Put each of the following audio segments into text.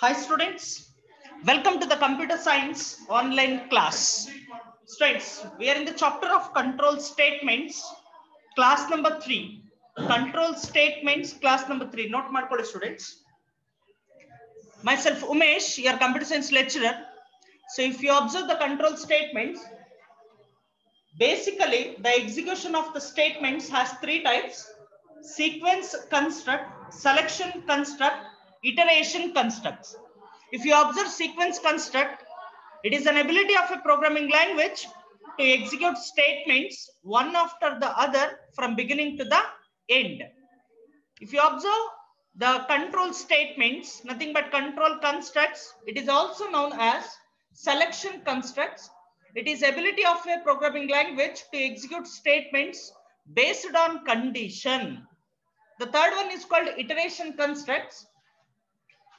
Hi students, welcome to the computer science online class. Students, we are in the chapter of control statements, class number 3. Control statements, class number 3. Note ಮಾಡ್ಕೊಳ್ಳಿ students. Myself Umesh, your computer science lecturer. So if you observe the control statements, basically the execution of the statements has 3 types: sequence construct, selection construct, iteration constructs. If you observe sequence construct, it is an ability of a programming language to execute statements one after the other from beginning to the end. If you observe the control statements, nothing but control constructs, it is also known as selection constructs. It is ability of a programming language to execute statements based on condition. The third one is called iteration constructs.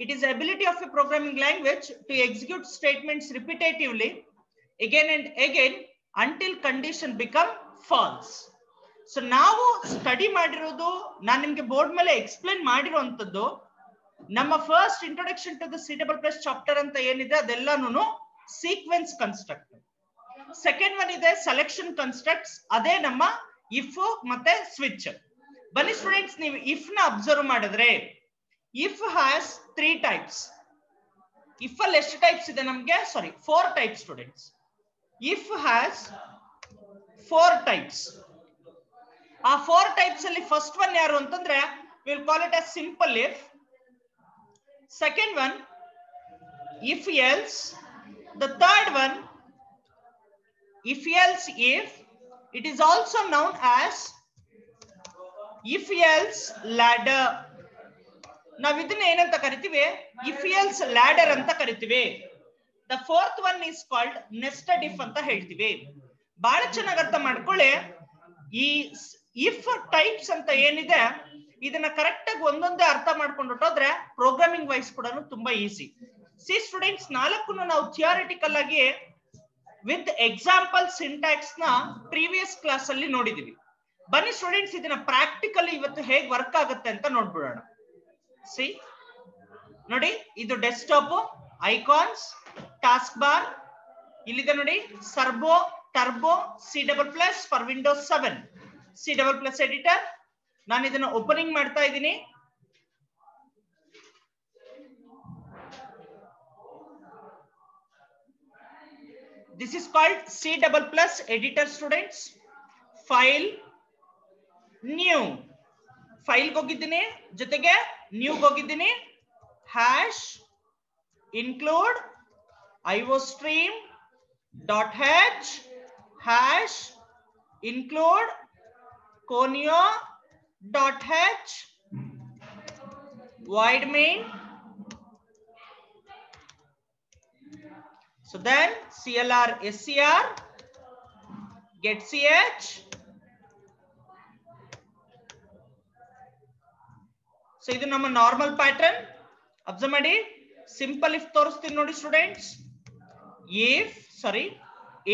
It is ability of a programming language to execute statements repetitively again and again until condition become false. So ನಾವು study ಮಾಡಿರೋದು ನಾನು ನಿಮಗೆ board ಮೇಲೆ explain ಮಾಡಿರೋಂಥದ್ದು ನಮ್ಮ first introduction to the C double plus chapter ಅಂತ ಏನಿದೆ ಅದೆಲ್ಲಾನು ಸೀಕ್ವೆನ್ಸ್ ಕನ್ಸ್ಟ್ರಕ್ಟ್. ಸೆಕೆಂಡ್ ಒನ್ ಇದೆ ಸೆಲೆಕ್ಷನ್ ಕನ್ಸ್ಟ್ರಕ್ಟ್ಸ್, ಅದೇ ನಮ್ಮ ಇಫ್ ಮತ್ತೆ ಸ್ವಿಚ್. ಬನ್ನಿ ಸ್ಟೂಡೆಂಟ್ಸ್, ನೀವು ಇಫ್ ನ ಅಬ್ಸರ್ವ್ ಮಾಡಿದ್ರೆ if has 3 types. if ಅಲ್ಲಿ ಎಷ್ಟು ಟೈಪ್ಸ್ ಇದೆ ನಮಗೆ? ಸಾರಿ, 4 types students. if has 4 types. ಆ 4 types ಅಲ್ಲಿ ಫಸ್ಟ್ ಒನ್ ಯಾರು ಅಂತಂದ್ರೆ we will call it as simple if. second one if else. the third one if else if. it is also known as if else ladder. ನಾವು ಇದನ್ನ ಏನಂತ ಕರಿತೀವಿ? If else ladder ಅಂತ ಕರಿತೀವಿ. The fourth one is called nested if ಅಂತ ಹೇಳ್ತೀವಿ. ಬಹಳ ಚೆನ್ನಾಗಿ ಅರ್ಥ ಮಾಡ್ಕೊಳ್ಳಿ. ಈ ಇಫ್ ಟೈಪ್ಸ್ ಅಂತ ಏನಿದೆ ಇದನ್ನ ಕರೆಕ್ಟ್ ಆಗಿ ಒಂದೊಂದೇ ಅರ್ಥ ಮಾಡ್ಕೊಂಡು ಹೊಟ್ಟೋದ್ರೆ ಪ್ರೋಗ್ರಾಮಿಂಗ್ ವೈಸ್ ಕೂಡ ತುಂಬಾ ಈಸಿ. ಸಿ ಸ್ಟೂಡೆಂಟ್ಸ್, 4 ನಾವು ಥಿಯರಿಟಿಕಲ್ ಆಗಿ ವಿತ್ ಎಕ್ಸಾಂಪಲ್ ಸಿಂಟ್ಯಾಕ್ಸ್ ನ ಪ್ರೀವಿಯಸ್ ಕ್ಲಾಸ್ ಅಲ್ಲಿ ನೋಡಿದೀವಿ. ಬನ್ನಿ ಸ್ಟೂಡೆಂಟ್ಸ್, ಇದನ್ನ ಪ್ರಾಕ್ಟಿಕಲಿ ಇವತ್ತು ಹೇಗೆ ವರ್ಕ್ ಆಗುತ್ತೆ ಅಂತ ನೋಡ್ಬಿಡೋಣ. ಸಿ ನೋಡಿ, ಇದು ಡೆಸ್ಕ್ಟಾಪ್, ಐಕಾನ್ಸ್, ಟಾಸ್ಕ್ ಬಾರ್, ಇಲ್ಲಿದೆ ನೋಡಿ ಸರ್ಬೋ, turbo, C++ for windows 7, C++ editor. ನಾನು ಇದನ್ನ ಓಪನಿಂಗ್ ಮಾಡ್ತಾ ಇದ್ದೀನಿ. This is called C++ editor students. File, new, ಫೈಲ್ಗೆ ಹೋಗಿದ್ದೀನಿ, ಜೊತೆಗೆ ನ್ಯೂಗೆ ಹೋಗಿದ್ದೀನಿ. Hash include iostream .h hash include conio .h void main. so then clr scr get ch. So ಇದು ನಮ್ಮ ನಾರ್ಮಲ್ ಪ್ಯಾಟರ್ನ್. ಅಬ್ಸರ್ವ್ ಮಾಡಿ, ಸಿಂಪಲ್ ಇಫ್ ತೋರಿಸ್ತೀನಿ ನೋಡಿ students. If sorry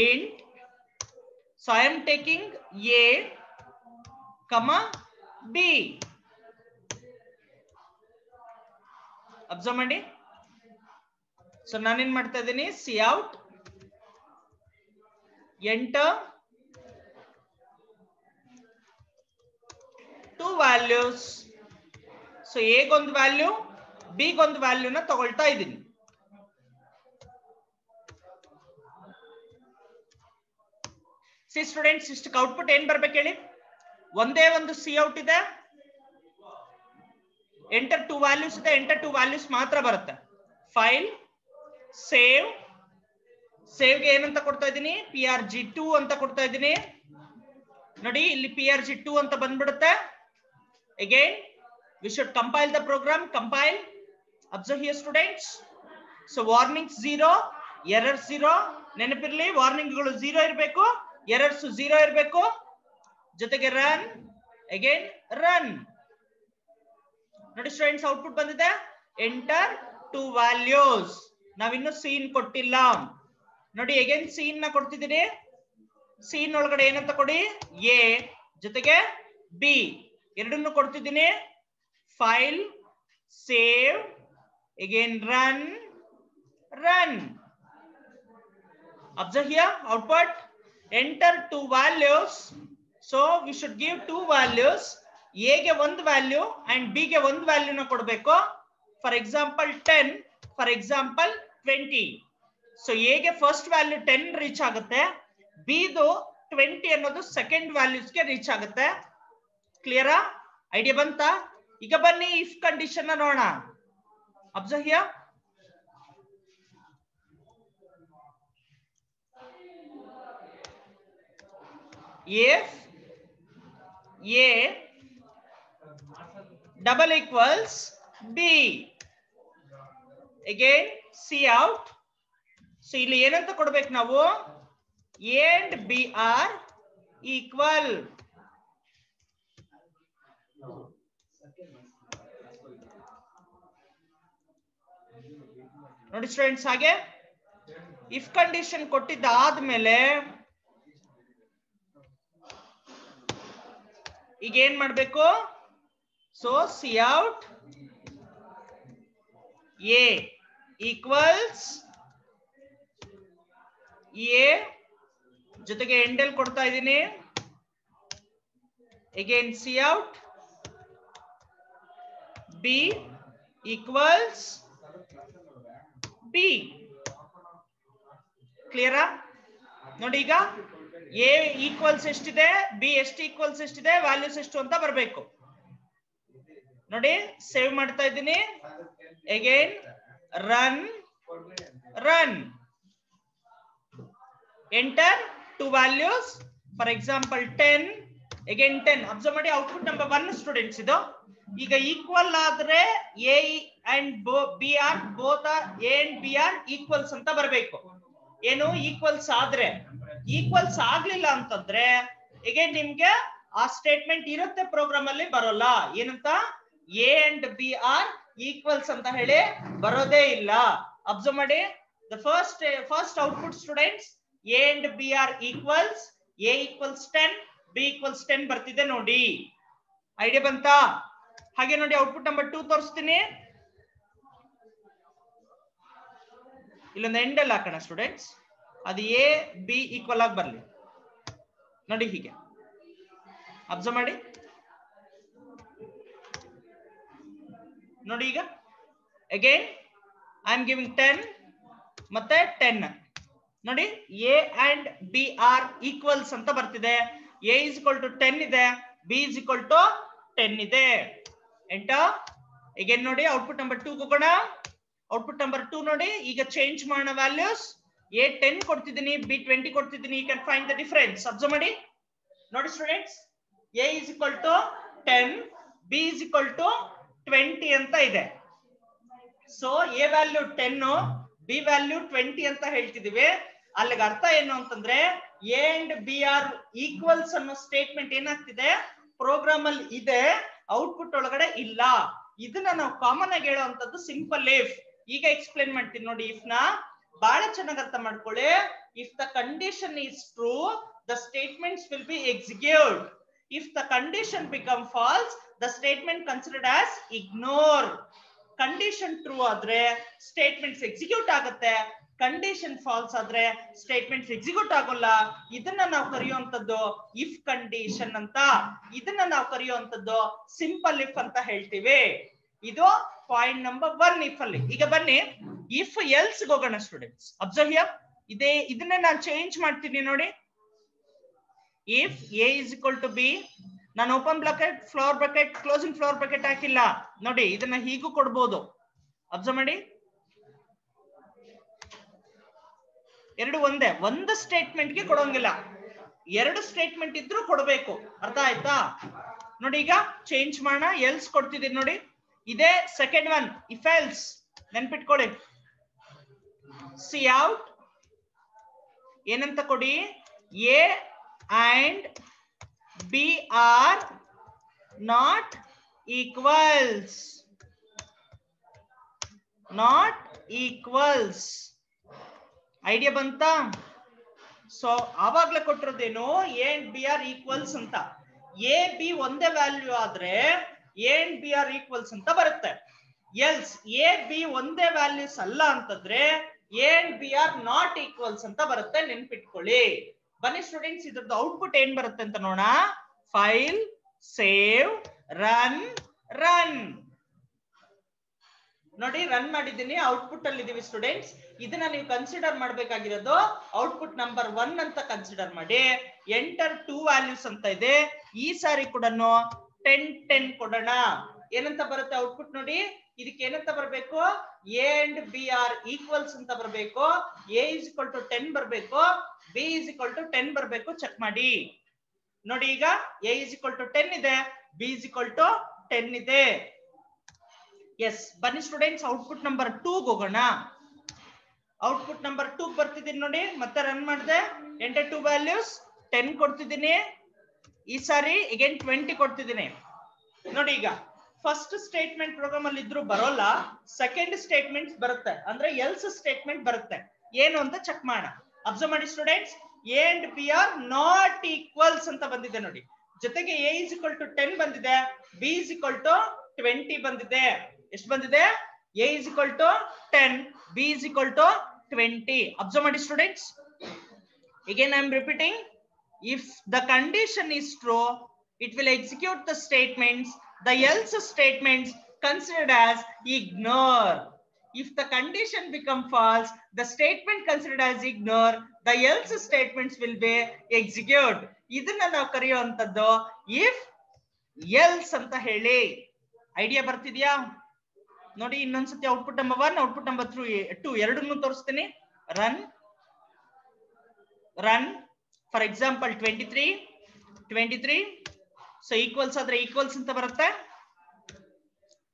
int, so I am taking a, b. Observe ಮಾಡಿ. So ನಾನೇನ್ ಮಾಡ್ತಾ ಇದ್ದೀನಿ, C out, enter, 2 values. So ಎಗೊಂದು ವ್ಯಾಲ್ಯೂ, ಬಿಗೊಂದು ವ್ಯಾಲ್ಯೂನ ತಗೊಳ್ತಾ ಇದ್ದೀನಿ. ಸಿ ಸ್ಟೂಡೆಂಟ್ಸ್, ಇಷ್ಟಕ್ಕೆ ಔಟ್ಪುಟ್ ಏನ್ ಬರ್ಬೇಕು ಹೇಳಿ? ಒಂದೇ ಒಂದು ಸಿ ಔಟ್ ಇದೆ, ಎಂಟರ್ 2 ವ್ಯಾಲ್ಯೂಸ್ ಇದೆ, ಎಂಟರ್ 2 ವ್ಯಾಲ್ಯೂಸ್ ಮಾತ್ರ ಬರುತ್ತೆ. ಫೈಲ್, ಸೇವ್, ಸೇವ್ಗೆ ಏನಂತ ಕೊಡ್ತಾ ಇದ್ದೀನಿ? PRG2 ಅಂತ ಕೊಡ್ತಾ ಇದ್ದೀನಿ. ನೋಡಿ, ಇಲ್ಲಿ PRG2 ಅಂತ ಬಂದ್ಬಿಡುತ್ತೆ. Again we should compile the program. Compile. Observe here students. So warnings 0, errors 0. ನೆನಪಿರಲಿ, ವಾರ್ನಿಂಗ್ ಗಳು 0 ಇರಬೇಕು, ಎರರ್ಸ್ 0 ಇರಬೇಕು. ಜೊತೆಗೆ ರನ್, ಅಗೈನ್ ರನ್. ನೋಡಿ ಸ್ಟೂಡೆಂಟ್ಸ್, ಔಟ್ಪುಟ್ ಬಂದಿದೆ. Enter 2 values. ನಾವಿನ್ನು ಸೀನ್ ಕೊಟ್ಟಿಲ್ಲ ನೋಡಿ. ಅಗೈನ್ ಸೀನ್ ನ ಕೊಡ್ತಿದ್ದೀನಿ. ಸೀನ್ ಒಳಗಡೆ ಏನಂತ ಕೊಡಿ? ಎ ಜೊತೆಗೆ ಬಿ ಎರಡನ್ನು ಕೊಡ್ತಿದ್ದೀನಿ. File, save, again run, run. Observe here output, enter two values, so we should give two values. A ಗೆ ಒಂದು ವ್ಯಾಲ್ಯೂ and B ಗೆ ಒಂದು ವ್ಯಾಲ್ಯೂನ ಕೊಡಬೇಕು. For example 10, for example 20. So A ಗೆ ಫಸ್ಟ್ ವ್ಯಾಲ್ಯೂ 10 ರೀಚ್ ಆಗುತ್ತೆ, B ದು 20 ಅನ್ನೋದು second values ಗೆ ರೀಚ್ ಆಗುತ್ತೆ. ಕ್ಲಿಯರಾ? ಐಡಿಯಾ ಬಂತಾ? ಈಗ ಬನ್ನಿ ಇಫ್ ಕಂಡೀಷನ್ ನೋಡೋಣ. Observe here. If A double equals B, again see out. So ಇಲ್ಲಿ ಏನಂತ ಕೊಡಬೇಕು ನಾವು? A and B are equal. ನೋಡಿ ಸ್ಟೂಡೆಂಟ್ಸ್, ಹಾಗೆ ಇಫ್ ಕಂಡೀಷನ್ ಕೊಟ್ಟಿದ್ದಾದ್ಮೇಲೆ ಈಗ ಏನ್ ಮಾಡ್ಬೇಕು? So C out A equals A ಜೊತೆಗೆ ಎಂಡಲ್ ಕೊಡ್ತಾ ಇದ್ದೀನಿ. Again C out B equals B. ಕ್ಲಿಯರಾ? ನೋಡಿ ಈಗ ಎ ಈಕ್ವಲ್ಸ್ ಎಷ್ಟಿದೆ, ಬಿ ಎಷ್ಟು ಈಕ್ವಲ್ಸ್ ಎಷ್ಟಿದೆ, ವ್ಯಾಲ್ಯೂಸ್ ಎಷ್ಟು ಅಂತ ಬರಬೇಕು. ನೋಡಿ ಸೇವ್ ಮಾಡ್ತಾ ಇದ್ದೀನಿ. Again run, run, enter two values. For example 10, again 10. Observe ಮಾಡಿ ಔಟ್ಪುಟ್ ನಂಬರ್ 1 ಸ್ಟೂಡೆಂಟ್ಸ್ ಇದು. ಈಗ ಈಕ್ವಲ್ ಆದ್ರೆ A and B R both A and B are equals ಅಂತ ಬರಬೇಕು. ಏನು ಈಕ್ವಲ್ಸ್ ಆದ್ರೆ, ಈಕ್ವಲ್ಸ್ ಆಗ್ಲಿಲ್ಲ ಅಂತಂದ್ರೆ ಈಗ ನಿಮ್ಗೆ ಆ ಸ್ಟೇಟ್ಮೆಂಟ್ ಇರುತ್ತೆ ಪ್ರೋಗ್ರಾಮ್ ಅಲ್ಲಿ, ಬರೋಲ್ಲ. ಏನಂತ? A and B are equals ಅಂತ ಹೇಳಿ ಬರೋದೇ ಇಲ್ಲ. ಅಬ್ಸರ್ವ್ ಮಾಡಿ the first output students, A and B are equals, A equals 10, B equals 10 ಬರ್ತಿದೆ ನೋಡಿ. ಐಡಿಯಾ ಬಂತಾ? ಹಾಗೆ ನೋಡಿ ಔಟ್ಪುಟ್ ನಂಬರ್ 2 ತೋರಿಸ್ತೀನಿ. ಇಲ್ಲೊಂದು ಎಂಡಲ್ ಹಾಕೋಣ ಸ್ಟೂಡೆಂಟ್ಸ್, ಅದು ಎ ಬಿ ಈಕ್ವಲ್ ಆಗಿ ಬರ್ಲಿ. ನೋಡಿ ಹೀಗೆ ಅಬ್ಸರ್ವ್ ಮಾಡಿ. ನೋಡಿ ಈಗ ಅಗೇನ್ ಐ ಆಮ್ ಗಿವಿಂಗ್ 10 ಮತ್ತೆ 10. ನೋಡಿ A and B are equals ಅಂತ ಬರ್ತಿದೆ. ಎ ಇಸ್ ಈಕ್ವಲ್ ಟು 10 ಇದೆ, ಬಿ ಇಸ್ ಈಕ್ವಲ್ ಟು 10 ಇದೆ. ಎಂಟರ್. ಅಗೇನ್ ನೋಡಿ ಔಟ್ಪುಟ್ ನಂಬರ್ 2 ಹೋಗೋಣ. ಔಟ್ಪುಟ್ ನಂಬರ್ 2 ನೋಡಿ, ಈಗ ಚೇಂಜ್ ಮಾಡೋಣ ವ್ಯಾಲ್ಯೂಸ್. ಎ 10 ಕೊಡ್ತಿದ್ದೀನಿ, ಬಿ 20 ಕೊಡ್ತಿದ್ದೀನಿ. You can find the difference. Observe ಮಾಡಿ. ನೋಡಿ students, A is equal to 10, B is equal to 20 ಅಂತ ಇದೆ. So A value 10, B value 20 ಅಂತ ಹೇಳ್ತಿದೀವಿ. ಅಲ್ಲಿಗೆ ಅರ್ಥ ಏನು ಅಂತಂದ್ರೆ A and B are equals ಅನ್ನೋ ಸ್ಟೇಟ್ಮೆಂಟ್ ಏನಾಗ್ತಿದೆ ಪ್ರೋಗ್ರಾಮ್ ಅಲ್ಲಿ ಇದೆ, ಔಟ್ಪುಟ್ ಒಳಗಡೆ ಇಲ್ಲ. ಇದನ್ನ ನಾವು ಕಾಮನ್ ಆಗಿ ಹೇಳುವಂತದ್ದು ಸಿಂಪಲ್ ಇಫ್. ಈಗ ಎಕ್ಸ್ಪ್ಲೇನ್ ಮಾಡ್ತೀನಿ ನೋಡಿ. ಇಫ್ ನ ಬಹಳ ಚೆನ್ನಾಗಿ ಅರ್ಥ ಮಾಡ್ಕೊಳ್ಳಿ. If the condition is true, the statements will be execute. If the condition become false, the statement considered as ignore. Condition true ಆದ್ರೆ ಸ್ಟೇಟ್ಮೆಂಟ್ಸ್ ಎಕ್ಸಿಕ್ಯೂಟ್ ಆಗುತ್ತೆ, ಕಂಡೀಷನ್ ಫಾಲ್ಸ್ ಆದ್ರೆ ಸ್ಟೇಟ್ಮೆಂಟ್ಸ್ ಎಕ್ಸಿಕ್ಯೂಟ್ ಆಗೋಲ್ಲ. ಇದನ್ನ ನಾವು ಕರೆಯುವಂತದ್ದು ಇಫ್ ಕಂಡೀಷನ್ ಅಂತ. ಇದನ್ನ ನಾವು ಕರೆಯುವಂತದ್ದು ಸಿಂಪಲ್ ಇಫ್ ಅಂತ ಹೇಳ್ತೀವಿ. ಇದು ಪಾಯಿಂಟ್ ನಂಬರ್ 1 ಇಫ್ ಅಲ್ಲಿ. ಈಗ ಬನ್ನಿ ಇಫ್ ಎಲ್ಸ್ ಹೋಗೋಣ ಸ್ಟೂಡೆಂಟ್ಸ್. Observe here. ಇದನ್ನೇ ನಾನು ಚೇಂಜ್ ಮಾಡ್ತೀನಿ ನೋಡಿ. If A is equal to B, ನಾನು open bracket, floor bracket, closing floor bracket ಹಾಕಿಲ್ಲ ನೋಡಿ. ಇದನ್ನ ಹೀಗೂ ಕೊಡ್ಬೋದು. ಅಬ್ಸರ್ವ್ ಮಾಡಿ, ಎರಡು ಒಂದೇ, ಒಂದು ಸ್ಟೇಟ್ಮೆಂಟ್ ಗೆ ಕೊಡೋಂಗಿಲ್ಲ, ಎರಡು ಸ್ಟೇಟ್ಮೆಂಟ್ ಇದ್ರೂ ಕೊಡಬೇಕು. ಅರ್ಥ ಆಯ್ತಾ? ನೋಡಿ ಈಗ ಚೇಂಜ್ ಮಾಡೋಣ. ಎಲ್ಸ್ ಕೊಡ್ತಿದ್ದೀನಿ ನೋಡಿ. ಇದೇ ಸೆಕೆಂಡ್ ಒನ್ ಇಫ್ ಎಲ್ಸ್. ನೆನ್ಪಿಟ್ಕೊಳ್ಳಿ. ಸಿ ಔಟ್ ಏನಂತ ಕೊಡಿ? A and B are not equals, not equals. Idea ಬಂತಾ? ಸೊ ಆವಾಗ್ಲೇ ಕೊಟ್ಟಿರೋದೇನು A and B are equals ಅಂತ. ಎ ಬಿ ಒಂದೇ ವ್ಯಾಲ್ಯೂ ಆದ್ರೆ A and B are equals ಅಂತ ಬರುತ್ತೆ. ಎಲ್ಸ್ ಎ ಬಿ ಒಂದೇ ವ್ಯಾಲ್ಯೂಸ್ ಅಲ್ಲ ಅಂತಂದ್ರೆ A and B are not equals ಅಂತ ಬರುತ್ತೆ, ನೆನ್ಪಿಟ್ಕೊಳ್ಳಿ. ಬನ್ನಿ ಸ್ಟೂಡೆಂಟ್ಸ್, ಇದ್ರದ್ದು ಔಟ್ಪುಟ್ ಏನ್ ಬರುತ್ತೆ ಅಂತ ನೋಡೋಣ. File, save, run, run. ನೋಡಿ ರನ್ ಮಾಡಿದ್ದೀನಿ, ಔಟ್ಪುಟ್ ಅಲ್ಲಿ ಇದೀವಿ ಸ್ಟೂಡೆಂಟ್ಸ್. ಇದನ್ನ ನೀವು ಕನ್ಸಿಡರ್ ಮಾಡಬೇಕಾಗಿರೋದು ಔಟ್ಪುಟ್ ನಂಬರ್ 1 ಅಂತ ಕನ್ಸಿಡರ್ ಮಾಡಿ. ಎಂಟರ್ 2 ವ್ಯಾಲ್ಯೂಸ್ ಅಂತ ಇದೆ. ಈ ಸಾರಿ ಕೂಡ 10 10 ಕೊಡೋಣ. ಏನಂತ ಬರುತ್ತೆ ಔಟ್ಪುಟ್ ನೋಡಿ. ಇದಕ್ಕೆ ಏನಂತ ಬರಬೇಕು, A and B are equals ಅಂತ ಬರಬೇಕು. ಎ ಇಸ್ ಈಕ್ವಲ್ ಟು 10 ಬರಬೇಕು, ಬಿ ಇಸ್ ಈಕ್ವಲ್ ಟು 10 ಬರಬೇಕು. ಚೆಕ್ ಮಾಡಿ ನೋಡಿ. ಈಗ ಎ ಇಸ್ ಈಕ್ವಲ್ ಟು 10 ಇದೆ, ಬಿ ಇಸ್ ಈಕ್ವಲ್ ಟು 10 ಇದೆ. ಎಸ್, ಬನ್ನಿ ಸ್ಟೂಡೆಂಟ್ಸ್ ಔಟ್ಪುಟ್ ನಂಬರ್ 2 ಹೋಗೋಣ. ಔಟ್ಪುಟ್ ನಂಬರ್ 2 ಬರ್ತಿದ್ದೀನಿ ನೋಡಿ. ಮತ್ತೆ ರನ್ ಮಾಡಿದೆ. Enter 2 values 10 ಕೊಡ್ತಿದ್ದೀನಿ. ಈ ಸಾರಿ ಅಗೇನ್ 20 ಕೊಡ್ತಿದ್ದೀನಿ ನೋಡಿ. ಈಗ ಫಸ್ಟ್ ಸ್ಟೇಟ್ಮೆಂಟ್ ಪ್ರೋಗ್ರಾಮ್ ಅಲ್ಲಿ ಇದ್ರು ಬರೋಲ್ಲ, ಸೆಕೆಂಡ್ ಸ್ಟೇಟ್ಮೆಂಟ್ ಬರುತ್ತೆ, ಅಂದ್ರೆ ಎಲ್ಸ್ ಸ್ಟೇಟ್ಮೆಂಟ್ ಬರುತ್ತೆ. ಏನು ಅಂತ ಚೆಕ್ ಮಾಡೋಣ. ಅಬ್ಸರ್ವ್ ಮಾಡಿ students, A and B are not equals ಅಂತ ಬಂದಿದೆ ನೋಡಿ. ಜೊತೆಗೆ ಎ ಇಸ್ ಈಕ್ವಲ್ ಟು 10 ಬಂದಿದೆ, ಬಿ ಇಸ್ ಈಕ್ವಲ್ ಟು 20 ಬಂದಿದೆ. ಎಷ್ಟು ಬಂದಿದೆ? A is equal to 10, B is equal to 20. Observe ಮಾಡಿ students. Again I am repeating, if the condition is true, it will execute the statements. The else statements considered as ignore. If the condition become false, the statement considered as ignore, the else statements will be execute. ಇದನ್ನ ನಾವು ಕರೆಯುವಂತದ್ದು if else ಅಂತ ಹೇಳಿ. Idea ಬರ್ತಿದ್ಯಾ ನೋಡಿ. ಇನ್ನೊಂದ್ಸತಿ output number 1, output number 2 ಎರಡನ್ನೂ ತೋರಿಸ್ತೀನಿ. Run, run. For example 23 so equals ಆದ್ರೆ equals ಅಂತ ಬರುತ್ತೆ.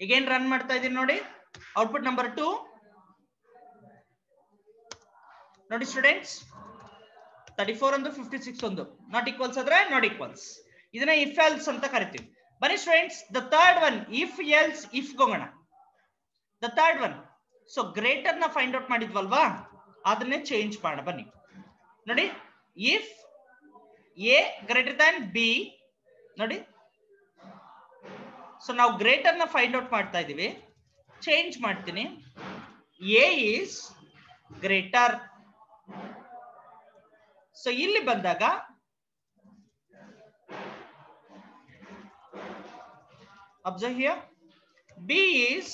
ಅಗೇನ್ ರನ್ ಮಾಡ್ತಾ ಇದೀನಿ ನೋಡಿ. ಔಟ್ಪುಟ್ ನಂಬರ್ 2 ನೋಡಿ ಸ್ಟೂಡೆಂಟ್ಸ್. 34 ಒಂದು 56 ಒಂದು ನಾಟ್ ಈಕ್ವಲ್ಸ್ ಆದ್ರೆ ನಾಟ್ ಈಕ್ವಲ್ಸ್. ಇದನ್ನ ಇಫ್ ಎಲ್ಸ್ ಅಂತ ಕರಿತೀವಿ. ಬನ್ನಿ students, the third one if else if ಹೋಗೋಣ. The third one, so greater ನ ಫೈಂಡ್ ಔಟ್ ಮಾಡಿದ್ವಲ್ವಾ, ಅದನ್ನೇ ಚೇಂಜ್ ಮಾಡೋಣ. ಬನ್ನಿ ನೋಡಿ. If A greater than B ನೋಡಿ. ಸೊ ನಾವು ಗ್ರೇಟರ್ ನ ಫೈಂಡ್ ಔಟ್ ಮಾಡ್ತಾ ಇದೀವಿ. ಚೇಂಜ್ ಮಾಡ್ತೀನಿ. A is greater. ಸೊ ಇಲ್ಲಿ ಬಂದಾಗ observe here, b is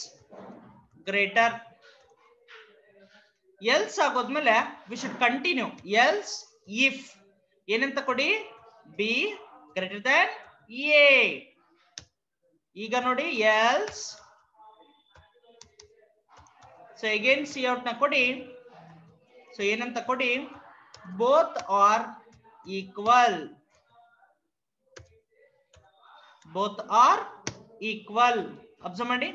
greater. else ಆಗೋದ್ಮೇಲೆ we should continue. else if ಏನಂತ ಕೊಡಿ, b greater than a. ಈಗ ನೋಡಿ else, so again see out ನ ಕೊಡಿ. so ಏನಂತ ಕೊಡಿ, both are equal. both are equal. Observe ಮಾಡಿ.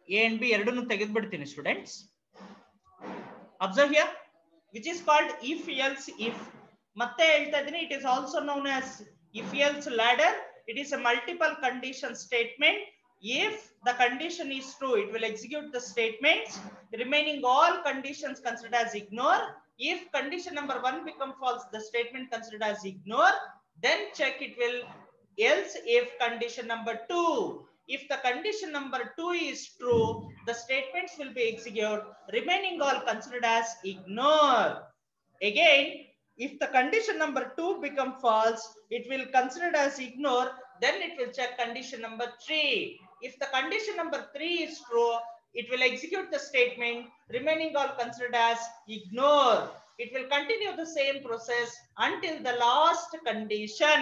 ಎ ಅಂಡ್ ಬಿ ಎರಡನ್ನು ತೆಗೆದು ಬಿಡ್ತೀನಿ students. Observe here, which is called if else if. ಮತ್ತೆ ಹೇಳ್ತಾ ಇದ್ದೀನಿ, it is also known as if else ladder. It is a multiple condition statement. If the condition is true, it will execute the statements. Remaining all conditions considered as ignore. If condition number 1 become false, the statement considered as ignore. Then check it will else if condition number 2. If the condition number 2 is true, the statements will be executed. Remaining all considered as ignore. Again, if the condition number 2 become false, it will considered as ignore. Then it will check condition number 3. If the condition number 3 is true, it will execute the statement. Remaining all considered as ignore. It will continue the same process until the last condition.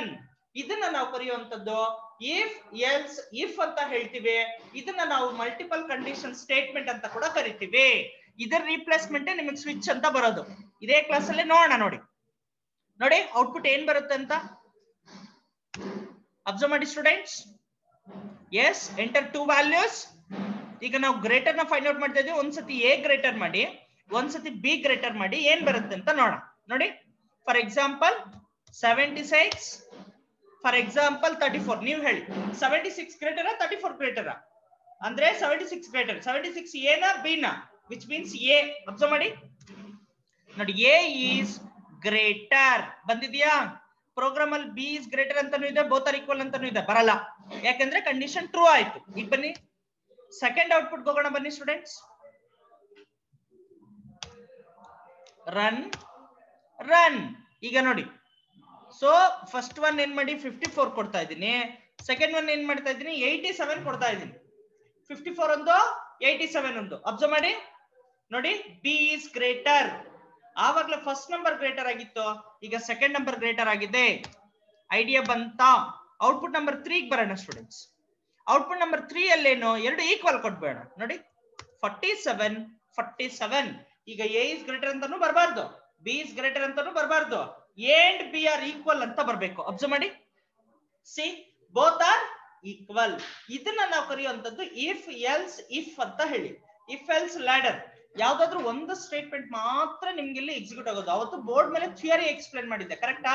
ಇದನ್ನ ನಾವು ಕರೆಯುವಂತದ್ದು if else if ಅಂತ ಹೇಳ್ತೀವಿ. ಇದನ್ನ ನಾವು multiple condition statement ಅಂತ ಕೂಡ ಕರಿತೀವಿ. ಇದರ ರಿಪ್ಲೇಸ್ಮೆಂಟ್ ನಿಮಗೆ ಸ್ವಿಚ್ ಅಂತ ಬರೋದು. ಇದೇ ಕ್ಲಾಸ್ ಅಲ್ಲಿ ನೋಡೋಣ. ನೋಡಿ ಔಟ್ಪುಟ್ ಏನ್ ಬರುತ್ತೆ ಅಂತ ಅಬ್ಸರ್ವ್ ಮಾಡಿ ಸ್ಟೂಡೆಂಟ್ಸ್. S, enter 2 values. ಈಗ ನಾವು ಗ್ರೇಟರ್ ನ ಫೈಂಡ್ ಔಟ್ ಮಾಡ್ತಾ ಇದೀವಿ. ಒಂದ್ಸತಿ ಎ ಗ್ರೇಟರ್ ಮಾಡಿ, ಒಂದ್ಸತಿ ಬಿ ಗ್ರೇಟರ್ ಮಾಡಿ, ಏನ್ ಬರುತ್ತೆ ಅಂತ ನೋಡೋಣ. ನೋಡಿ, ಫಾರ್ ಎಕ್ಸಾಂಪಲ್ 76, ಫಾರ್ ಎಕ್ಸಾಂಪಲ್ 34. ನೀವು ಹೇಳಿ 76 ಗ್ರೇಟರ್ 34 ಗ್ರೇಟರ್ ಅಂದ್ರೆ 76 ಗ್ರೇಟರ್. 76 ಎನಾ ಬಿನಾ, ವಿಚ್ ಮೀನ್ಸ್ ಎ. ಅಬ್ಸರ್ವ್ ಮಾಡಿ ನೋಡಿ, ಎ ಈಸ್ ಗ್ರೇಟರ್ ಬಂದಿದ್ಯಾ. ಪ್ರೋಗ್ರಾಮ್ ಅಲ್ಲಿ ಬಿ ಇಸ್ ಗ್ರೇಟರ್ ಅಂತಾನು ಇದೆ, ಬೋತ್ ಆರ್ ಈಕ್ವಲ್ ಅಂತಾನು ಇದೆ, ಬರಲ್ಲ. ಯಾಕಂದ್ರೆ ಕಂಡೀಷನ್ ಟ್ರೂ ಆಯ್ತು. ಈಗ ಬನ್ನಿ ಸೆಕೆಂಡ್ ಔಟ್ಪುಟ್ ಹೋಗೋಣ ಬನ್ನಿ ಸ್ಟೂಡೆಂಟ್ಸ್. Run run. ಈಗ ನೋಡಿ, ಸೊ ಫಸ್ಟ್ ಒನ್ ಏನ್ ಮಾಡಿ 54 ಕೊಡ್ತಾ ಇದ್ದೀನಿ, ಸೆಕೆಂಡ್ ಒನ್ ಏನ್ ಮಾಡ್ತಾ ಇದ್ದೀನಿ 87 ಕೊಡ್ತಾ ಇದ್ದೀನಿ. 54 ಒಂದು 87 ಒಂದು. ಅಬ್ಸರ್ವ್ ಮಾಡಿ ನೋಡಿ, ಬಿ ಇಸ್ ಗ್ರೇಟರ್. ಆವಾಗ್ಲೇ ಫಸ್ಟ್ ನಂಬರ್ ಗ್ರೇಟರ್ ಆಗಿತ್ತು, ಈಗ ಸೆಕೆಂಡ್ ನಂಬರ್ ಗ್ರೇಟರ್ ಆಗಿದೆ. ಐಡಿಯಾ ಬಂತ? ಔಟ್ಪುಟ್ ನಂಬರ್ 3 ಬರೋಣ ಸ್ಟೂಡೆಂಟ್ಸ್. ಔಟ್ಪುಟ್ ನಂಬರ್ 3 ಅಲ್ಲೇನು ಎರಡು ಈಕ್ವಲ್ ಕೊಟ್ಬೇಡ ನೋಡಿ, 47 47. ಈಗ ಎ ಇಸ್ ಗ್ರೇಟರ್ ಅಂತಾನು ಬರಬಾರ್ದು, ಬಿ ಇಸ್ ಗ್ರೇಟರ್ ಅಂತಾನು ಬರಬಾರ್ದು, A and B are equal ಅಂತ ಬರಬೇಕು. ಅಬ್ಸರ್ವ್ ಮಾಡಿ, ಸಿ ಬೋತ್ ಆರ್ ಈಕ್ವಲ್. ಇದನ್ನ ನಾವು ಕರೆಯುವಂತದ್ದು ಇಫ್ ಎಲ್ಸ್ ಇಫ್ ಅಂತ ಹೇಳಿ. ಇಫ್ ಎಲ್ಸ್ ಲ್ಯಾಡರ್ ಯಾವ್ದಾದ್ರು ಒಂದು ಸ್ಟೇಟ್ಮೆಂಟ್ ಮಾತ್ರ ನಿಮ್ಗೆ ಇಲ್ಲಿ ಎಕ್ಸಿಕ್ಯೂಟ್ ಆಗೋದು. ಅವತ್ತು ಬೋರ್ಡ್ ಮೇಲೆ ಥಿಯರಿ ಎಕ್ಸ್ಪ್ಲೇನ್ ಮಾಡಿದ್ದೆ, ಕರೆಕ್ಟಾ?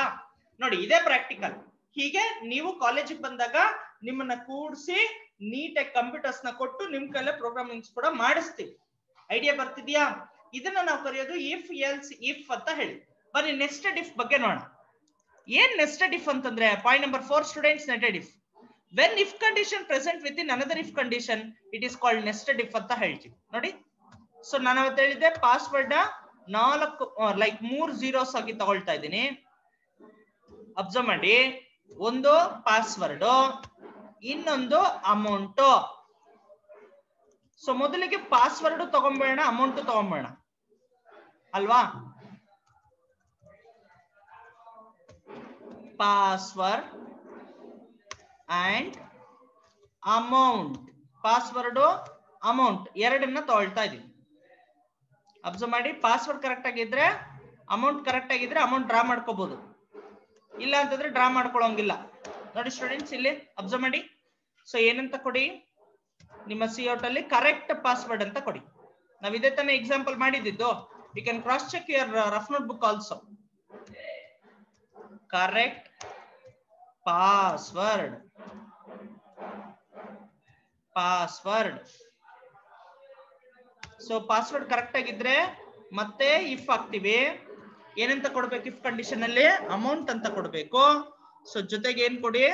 ನೋಡಿ ಇದೇ ಪ್ರಾಕ್ಟಿಕಲ್. ಹೀಗೆ ನೀವು ಕಾಲೇಜಿಗೆ ಬಂದಾಗ ನಿಮ್ಮನ್ನ ಕೂಡಿಸಿ ನೀಟಾಗಿ ಕಂಪ್ಯೂಟರ್ಸ್ ನ ಕೊಟ್ಟು ನಿಮ್ ಕೈಲೇ ಪ್ರೋಗ್ರಾಮಿಂಗ್ಸ್ ಕೂಡ ಮಾಡಿಸ್ತೀವಿ. ಐಡಿಯಾ ಬರ್ತಿದ್ಯಾ? ಇದನ್ನ ನಾವು ಕರೆಯೋದು ಇಫ್ ಎಲ್ಸ್ ಇಫ್ ಅಂತ ಹೇಳಿ. ಬನ್ನಿ ನೆಸ್ಟೆಡ್ ಇಫ್ ಬಗ್ಗೆ ನೋಡೋಣ. ಏನ್ ನೆಸ್ಟೆಡ್ ಇಫ್ ಅಂತಂದ್ರೆ point number 4 students, nested if. When if condition present within another if condition it is called nested if ಅಂತ ಹೇಳ್ತೀವಿ. ನೋಡಿ, ಸೊ ನಾನು ಅವತ್ತು ಹೇಳಿದ್ದೆ ಪಾಸ್ವರ್ಡ್ 3 zeros ಆಗಿ ತಗೊಳ್ತಾ ಇದ್ದೀನಿ. ಅಬ್ಸರ್ವ್ ಮಾಡಿ, ಒಂದು ಪಾಸ್ವರ್ಡ್, ಇನ್ನೊಂದು ಅಮೌಂಟ್. ಸೊ ಮೊದಲಿಗೆ ಪಾಸ್ವರ್ಡ್ ತಗೊಂಬೇಡ, ಅಮೌಂಟ್ ತಗೊಂಬೇಡ ಅಲ್ವಾ? Password and amount, password amount ಎರಡನ್ನ ತಗೊಳ್ತಾ ಇದೀವಿ. ಅಬ್ಸರ್ವ್ ಮಾಡಿ, ಪಾಸ್ವರ್ಡ್ ಕರೆಕ್ಟ್ ಆಗಿದ್ರೆ ಅಮೌಂಟ್ ಕರೆಕ್ಟ್ ಆಗಿದ್ರೆ ಅಮೌಂಟ್ ಡ್ರಾ ಮಾಡ್ಕೋಬಹುದು, ಇಲ್ಲ ಅಂತಂದ್ರೆ ಡ್ರಾ ಮಾಡ್ಕೊಳ್ಳೋಂಗಿಲ್ಲ. ನೋಡಿ ಸ್ಟೂಡೆಂಟ್ಸ್, ಇಲ್ಲಿ ಅಬ್ಸರ್ವ್ ಮಾಡಿ. ಸೊ ಏನಂತ ಕೊಡಿ, ನಿಮ್ಮ ಸಿಔಟ್ ಅಲ್ಲಿ ಕರೆಕ್ಟ್ ಪಾಸ್ವರ್ಡ್ ಅಂತ ಕೊಡಿ. ನಾವ್ ಇದೇ ತಾನೇ ಎಕ್ಸಾಂಪಲ್ ಮಾಡಿದ್ದು. You can cross check your rough notebook also. Correct password, password. So password correct ಆಗಿದ್ರೆ ಮತ್ತೆ ಇಫ್ ಹಾಕ್ತಿವಿ. ಏನಂತ ಕೊಡ್ಬೇಕು ಇಫ್ ಕಂಡೀಷನ್ ಅಲ್ಲಿ? ಅಮೌಂಟ್ ಅಂತ ಕೊಡ್ಬೇಕು. ಸೊ ಜೊತೆಗೆ ಏನ್ ಕೊಡಿ,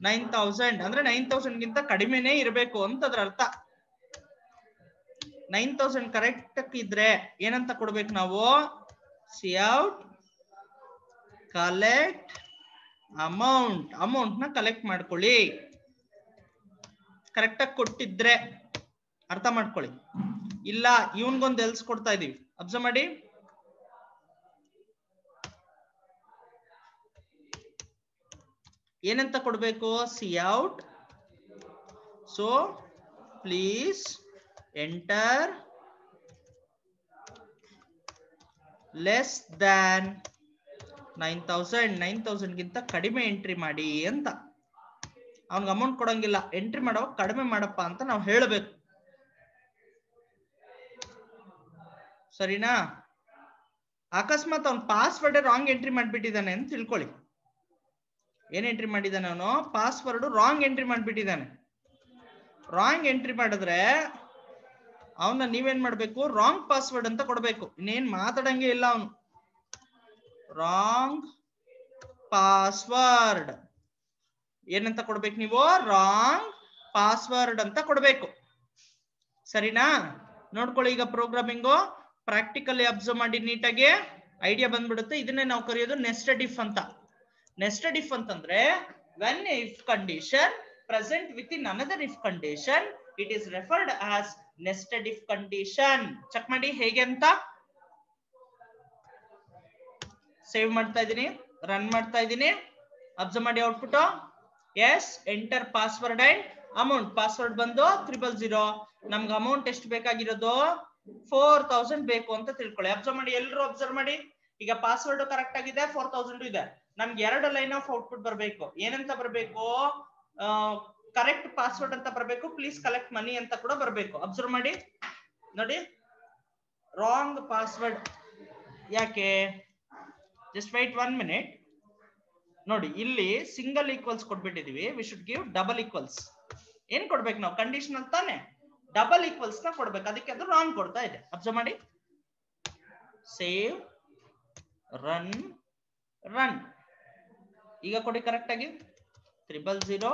9000 ಅಂದ್ರೆ 9000 ಗಿಂತ ಕಡಿಮೆನೇ ಇರಬೇಕು ಅಂತ ಅದ್ರ ಅರ್ಥ. 9000 ಕರೆಕ್ಟ್ ಇದ್ರೆ ಏನಂತ ಕೊಡ್ಬೇಕು ನಾವು? Cout collect amount. ಅಮೌಂಟ್ ನ ಕಲೆಕ್ಟ್ ಮಾಡ್ಕೊಳ್ಳಿ. ಕರೆಕ್ಟ್ ಆಗಿ ಕೊಟ್ಟಿದ್ರೆ ಅರ್ಥ ಮಾಡ್ಕೊಳ್ಳಿ. ಇಲ್ಲ ಇವನ್ಗೊಂದು ಎಲ್ಸ್ ಕೊಡ್ತಾ ಇದೀವಿ. ಅಬ್ಸರ್ವ್ ಮಾಡಿ, ಏನಂತ ಕೊಡ್ಬೇಕು? Cout so please enter less than 9000, 9000 ಗಿಂತ ಕಡಿಮೆ ಎಂಟ್ರಿ ಮಾಡಿ ಅಂತ. ಅವನ್ಗೆ ಅಮೌಂಟ್ ಕೊಡಂಗಿಲ್ಲ, ಎಂಟ್ರಿ ಮಾಡೋ ಕಡಿಮೆ ಮಾಡಪ್ಪ ಅಂತ ನಾವು ಹೇಳಬೇಕು. ಸರಿನಾ? ಅಕಸ್ಮಾತ್ ಅವ್ನ ಪಾಸ್ವರ್ಡ್ ರಾಂಗ್ ಎಂಟ್ರಿ ಮಾಡ್ಬಿಟ್ಟಿದ್ದಾನೆ ಅಂತ ತಿಳ್ಕೊಳ್ಳಿ. ಏನ್ ಎಂಟ್ರಿ ಮಾಡಿದಾನೆ ಅವನು? ಪಾಸ್ವರ್ಡ್ ರಾಂಗ್ ಎಂಟ್ರಿ ಮಾಡ್ಬಿಟ್ಟಿದ್ದಾನೆ. ರಾಂಗ್ ಎಂಟ್ರಿ ಮಾಡಿದ್ರೆ ಅವನ್ನ ನೀವೇನ್ ಮಾಡ್ಬೇಕು? ರಾಂಗ್ ಪಾಸ್ವರ್ಡ್ ಅಂತ ಕೊಡ್ಬೇಕು. ಇನ್ನೇನ್ ಮಾತಾಡಂಗೆ ಇಲ್ಲ ಅವನು. ರಾಂಗ್ ಪಾಸ್ವರ್ಡ್ ಏನಂತ ಕೊಡ್ಬೇಕು ನೀವು? ರಾಂಗ್ ಪಾಸ್ವರ್ಡ್ ಅಂತ ಕೊಡ್ಬೇಕು. ಸರಿನಾ? ನೋಡ್ಕೊಳ್ಳಿ, ಈಗ ಪ್ರೋಗ್ರಾಮಿಂಗು ಪ್ರಾಕ್ಟಿಕಲಿ ಅಬ್ಸರ್ವ್ ಮಾಡಿ ನೀಟಾಗಿ ಐಡಿಯಾ ಬಂದ್ಬಿಡುತ್ತೆ. ಇದನ್ನೇ ನಾವು ಕರೆಯೋದು ನೆಸ್ಟೆಡ್ ಇಫ್ ಅಂತ. ನೆಸ್ಟೆಡ್ ಇಫ್ ಅಂತಂದ್ರೆ when if condition present within another if condition it is referred as nested if condition. Check ಮಾಡಿ ಹೇಗೆ ಅಂತ. ಸೇವ್ ಮಾಡ್ತಾ ಇದ್ದೀನಿ, ರನ್ ಮಾಡ್ತಾ ಇದ್ದೀನಿ. ಅಬ್ಸರ್ವ್ ಮಾಡಿ output. Yes, enter password and amount. Password ಬಂದು 000. ನಮ್ಗೆ ಅಮೌಂಟ್ ಎಷ್ಟು ಬೇಕಾಗಿರೋದು? 4000 ಬೇಕು ಅಂತ ತಿಳ್ಕೊಳ್ಳಿ. ಅಬ್ಸರ್ವ್ ಮಾಡಿ, ಎಲ್ಲರೂ ಅಬ್ಸರ್ವ್ ಮಾಡಿ. ಈಗ ಪಾಸ್ವರ್ಡ್ ಕರೆಕ್ಟ್ ಆಗಿದೆ, 4000 ಇದೆ. ನಮ್ಗೆ 2 ಲೈನ್ ಆಫ್ ಔಟ್ಪುಟ್ ಬರಬೇಕು. ಏನಂತ ಬರಬೇಕು? ಕರೆಕ್ಟ್ ಪಾಸ್ವರ್ಡ್ ಅಂತ ಬರಬೇಕು, ಪ್ಲೀಸ್ ಕಲೆಕ್ಟ್ ಮನಿ ಅಂತ ಕೂಡ ಬರಬೇಕು. ಅಬ್ಸರ್ವ್ ಮಾಡಿ ನೋಡಿ, ರಾಂಗ್ ಪಾಸ್ವರ್ಡ್ ಯಾಕೆ? Just wait 1 minute. ನೋಡಿ, ಇಲ್ಲಿ ಸಿಂಗಲ್ ಈಕ್ವಲ್ಸ್ ಕೊಟ್ಬಿಟ್ಟಿದೀವಿ. We should give double equals. ಏನ್ ಕೊಡ್ಬೇಕು ನಾವು? ಕಂಡೀಷನಲ್ ತಾನೆ, ಡಬಲ್ ಈಕ್ವಲ್ಸ್ ನ ಕೊಡ್ಬೇಕು. ಅದಕ್ಕೆ ಅದು ರಾಂಗ್ ಕೊಡ್ತಾ ಇದೆ. ಅಬ್ಸರ್ವ್ ಮಾಡಿ, ಸೇವ್, ರನ್, ರನ್. ಈಗ ಕೊಡಿ ಕರೆಕ್ಟ್ ಆಗಿ 000.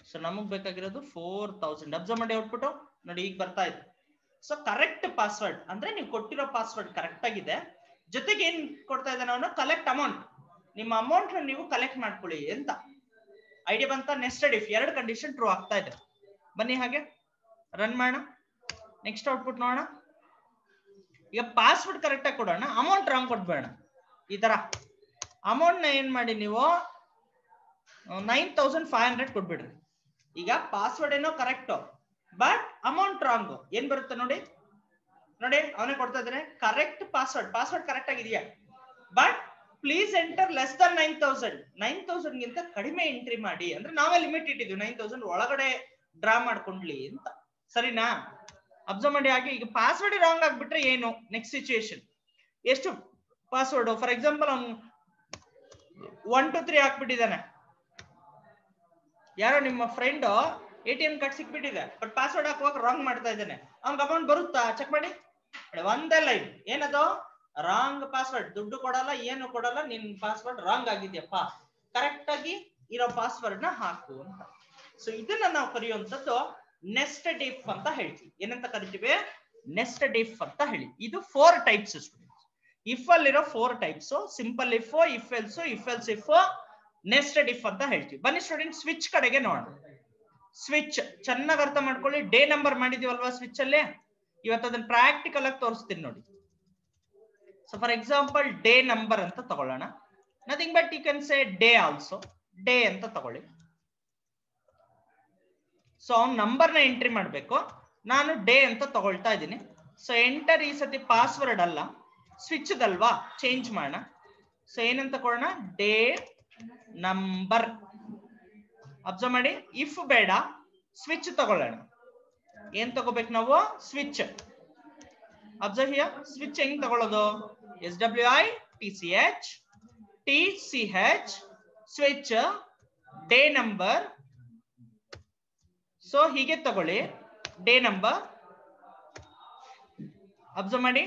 ಸೊ ನಮಗ್ ಬೇಕಾಗಿರೋದು 4000. ಅಬ್ಸರ್ವ್ ಮಾಡಿ ಔಟ್ಪುಟ್ ನೋಡಿ ಈಗ ಬರ್ತಾ ಇದೆ. ಸೊ ಕರೆಕ್ಟ್ ಪಾಸ್ವರ್ಡ್ ಅಂದ್ರೆ ನೀವು ಕೊಟ್ಟಿರೋ ಪಾಸ್ವರ್ಡ್ ಕರೆಕ್ಟ್ ಆಗಿದೆ. ಜೊತೆಗೆ ಏನ್ ಕೊಡ್ತಾ ಇದ್ದಾನೆ ಅವನು, ಕಲೆಕ್ಟ್ ಅಮೌಂಟ್, ನಿಮ್ಮ ಅಮೌಂಟ್ ನೀವು ಕಲೆಕ್ಟ್ ಮಾಡ್ಕೊಳ್ಳಿ ಅಂತ. ಐಡಿಯಾ ಬಂತ? ನೆಸ್ಟೆಡ್ ಇಫ್ 2 ಕಂಡೀಷನ್ ಟ್ರೂ ಆಗ್ತಾ ಇದೆ. ಬನ್ನಿ ಹಾಗೆ ರನ್ ಮಾಡೋಣ. ನೆಕ್ಸ್ಟ್ ಔಟ್ಪುಟ್ ನೋಡೋಣ. ಈಗ ಪಾಸ್ವರ್ಡ್ ಕರೆಕ್ಟ್ ಆಗಿ ಕೊಡೋಣ, ಅಮೌಂಟ್ ರಾಂಗ್ ಕೊಟ್ಬೇಡ. ಈ ತರ ಅಮೌಂಟ್ ನ ಏನ್ ಮಾಡಿ ನೀವು 9500 ಕೊಟ್ಬಿಡ್ರಿ. ಈಗ ಪಾಸ್ವರ್ಡ್ ಏನೋ ಕರೆಕ್ಟ್ ಬಟ್ ಅಮೌಂಟ್ ರಾಂಗ್. ಏನ್ ಬರುತ್ತೆ ನೋಡಿ, ನೋಡಿ ಅವನೇ ಕೊಡ್ತಾ ಇದ್ದಾನೆ ಕರೆಕ್ಟ್ ಪಾಸ್ವರ್ಡ್. ಪಾಸ್ವರ್ಡ್ ಕರೆಕ್ಟ್ ಆಗಿದೆಯಾ, but please enter less than 9000. 9000 ಗಿಂತ ಕಡಿಮೆ ಎಂಟ್ರಿ ಮಾಡಿ ಅಂದ್ರೆ ನಾವೇ ಲಿಮಿಟ್ ಇಟ್ಟಿದ್ವಿ 9000 ಒಳಗಡೆ ಡ್ರಾ ಮಾಡ್ಕೊಂಡ್ಲಿ ಅಂತ. ಸರಿನಾ? ಅಬ್ಸರ್ವ್ ಮಾಡಿ ಹಾಗೆ. ಈಗ ಪಾಸ್ವರ್ಡ್ ರಾಂಗ್ ಆಗ್ಬಿಟ್ರೆ ಏನು ನೆಕ್ಸ್ಟ್ ಸಿಚುಯೇಷನ್? ಎಷ್ಟು ಪಾಸ್ವರ್ಡ್? ಫಾರ್ ಎಕ್ಸಾಂಪಲ್ ಅವ್ನು 1 2 3 ಹಾಕ್ಬಿಟ್ಟಿದ್ದಾನೆ. ಯಾರೋ ನಿಮ್ಮ ಫ್ರೆಂಡ್ ATM ಕಾರ್ಡ್ ಸಿಕ್ಬಿಟ್ಟಿದೆ ಬಟ್ ಪಾಸ್ವರ್ಡ್ ಹಾಕುವಾಗ ರಾಂಗ್ ಮಾಡ್ತಾ ಇದ್ದಾನೆ. ಅವ್ನಿಗೆ ಅಮೌಂಟ್ ಬರುತ್ತಾ? ಚೆಕ್ ಮಾಡಿ. ಒಂದೇ ಲೈನ್ ಏನದು, ರಾಂಗ್ ಪಾಸ್ವರ್ಡ್, ದುಡ್ಡು ಕೊಡಲ್ಲ ಏನು ಕೊಡಲ್ಲ, ನಿನ್ ಪಾಸ್ವರ್ಡ್ ರಾಂಗ್ ಆಗಿದ್ಯಪ್ಪ, ಕರೆಕ್ಟ್ ಆಗಿ ಇರೋ ಪಾಸ್ವರ್ಡ್ ನ ಹಾಕು ಅಂತ. ಸೊ ಇದನ್ನ ನಾವು ಕರೆಯುವಂತದ್ದು ನೆಸ್ಟೆಡ್ ಇಫ್ ಅಂತ ಹೇಳ್ತೀವಿ. ಏನಂತ ಕರಿತೀವಿ? ನೆಸ್ಟೆಡ್ ಇಫ್ ಅಂತ ಹೇಳಿ. ಇದು 4 ಟೈಪ್ಸ್ ಸ್ಟೂಡೆಂಟ್ಸ್. ಇಫ್ ಅಲ್ಲಿರೋ 4 types: simple if, if else if, nested if ಅಂತ ಹೇಳ್ತೀವಿ. ಬನ್ನಿ ಸ್ಟೂಡೆಂಟ್ ಸ್ವಿಚ್ ಕಡೆಗೆ ನೋಡೋಣ. ಸ್ವಿಚ್ ಚೆನ್ನಾಗಿ ಅರ್ಥ ಮಾಡ್ಕೊಳ್ಳಿ. ಡೇ ನಂಬರ್ ಮಾಡಿದೀವಲ್ವಾ ಸ್ವಿಚ್ ಅಲ್ಲಿ, ಇವತ್ತು ಅದನ್ನ ಪ್ರಾಕ್ಟಿಕಲ್ ಆಗಿ ತೋರಿಸ್ತೀನಿ ನೋಡಿ. So for example day number ಅಂತ ತಗೊಳ್ಳೋಣ. Nothing but you can say day also. Day ಅಂತ ತಗೊಳ್ಳಿ. ಸೊ ಅವ್ನ ನಂಬರ್ ನ ಎಂಟ್ರಿ ಮಾಡ್ಬೇಕು. ನಾನು ಡೇ ಅಂತ ತಗೊಳ್ತಾ ಇದ್ದೀನಿ. ಸೊ ಎಂಟರ್ ಈ ಸತಿ ಪಾಸ್ವರ್ಡ್ ಅಲ್ಲ, ಸ್ವಿಚ್ ದಲ್ವಾ, ಚೇಂಜ್ ಮಾಡೋಣ. ಸೊ ಏನಂತ ಕೊಡೋಣ? Day number. ಅಬ್ಸರ್ವ್ ಮಾಡಿ, ಇಫ್ ಬೇಡ, ಸ್ವಿಚ್ ತಗೊಳ್ಳೋಣ. ಏನ್ ತಗೋಬೇಕು ನಾವು? ಸ್ವಿಚ್. ಅಬ್ಸರ್ವ್ ಹಿಯರ್, ಸ್ವಿಚ್ ಹೆಂಗ್ ತಗೊಳ್ಳೋದು? SWITCH TCH switch day number. So ಹೀಗೆ ತಗೊಳ್ಳಿ ಡೇ ನಂಬರ್. ಅಬ್ಸರ್ವ್ ಮಾಡಿ.